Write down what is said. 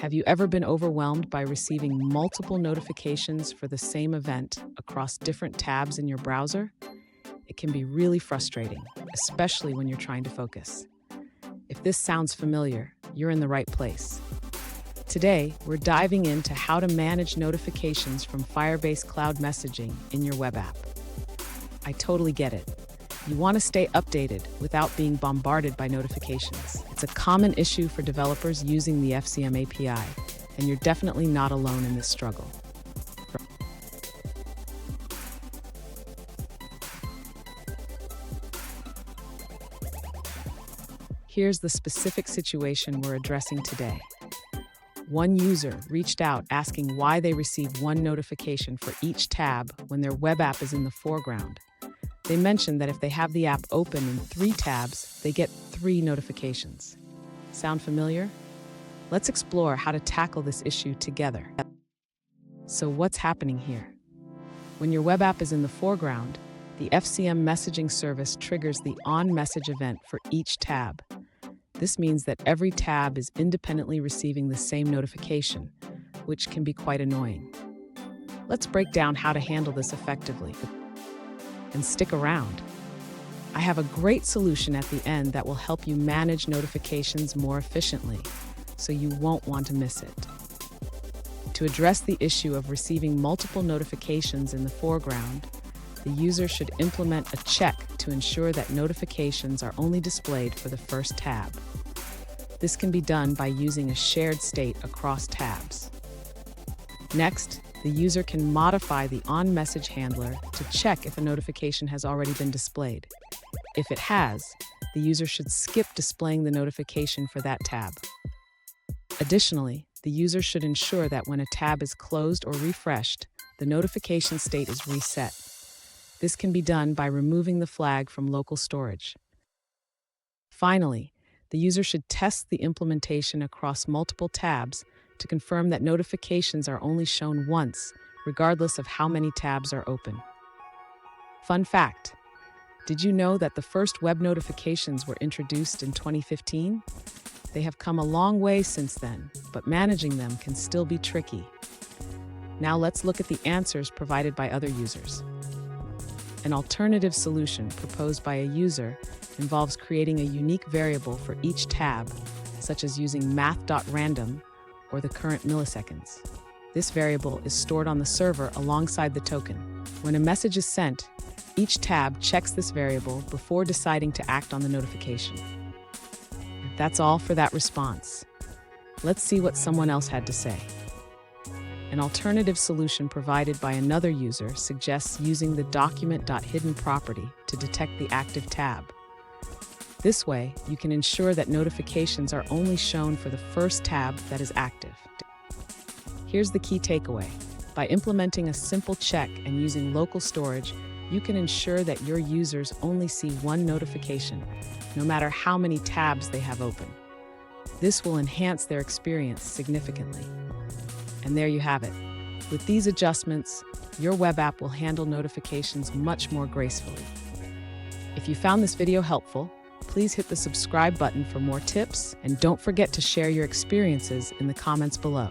Have you ever been overwhelmed by receiving multiple notifications for the same event across different tabs in your browser? It can be really frustrating, especially when you're trying to focus. If this sounds familiar, you're in the right place. Today, we're diving into how to manage notifications from Firebase Cloud Messaging in your web app. I totally get it. You want to stay updated without being bombarded by notifications. It's a common issue for developers using the FCM API, and you're definitely not alone in this struggle. Here's the specific situation we're addressing today. One user reached out asking why they received one notification for each tab when their web app is in the foreground. They mentioned that if they have the app open in 3 tabs, they get 3 notifications. Sound familiar? Let's explore how to tackle this issue together. So what's happening here? When your web app is in the foreground, the FCM messaging service triggers the on-message event for each tab. This means that every tab is independently receiving the same notification, which can be quite annoying. Let's break down how to handle this effectively. And stick around. I have a great solution at the end that will help you manage notifications more efficiently, so you won't want to miss it. To address the issue of receiving multiple notifications in the foreground, the user should implement a check to ensure that notifications are only displayed for the first tab. This can be done by using a shared state across tabs. Next, the user can modify the on-message handler to check if a notification has already been displayed. If it has, the user should skip displaying the notification for that tab. Additionally, the user should ensure that when a tab is closed or refreshed, the notification state is reset. This can be done by removing the flag from local storage. Finally, the user should test the implementation across multiple tabs to confirm that notifications are only shown once, regardless of how many tabs are open. Fun fact: did you know that the first web notifications were introduced in 2015? They have come a long way since then, but managing them can still be tricky. Now let's look at the answers provided by other users. An alternative solution proposed by a user involves creating a unique variable for each tab, such as using math.random or the current milliseconds. This variable is stored on the server alongside the token. When a message is sent, each tab checks this variable before deciding to act on the notification. That's all for that response. Let's see what someone else had to say. An alternative solution provided by another user suggests using the document.hidden property to detect the active tab. This way, you can ensure that notifications are only shown for the first tab that is active. Here's the key takeaway. By implementing a simple check and using local storage, you can ensure that your users only see one notification, no matter how many tabs they have open. This will enhance their experience significantly. And there you have it. With these adjustments, your web app will handle notifications much more gracefully. If you found this video helpful, please hit the subscribe button for more tips, and don't forget to share your experiences in the comments below.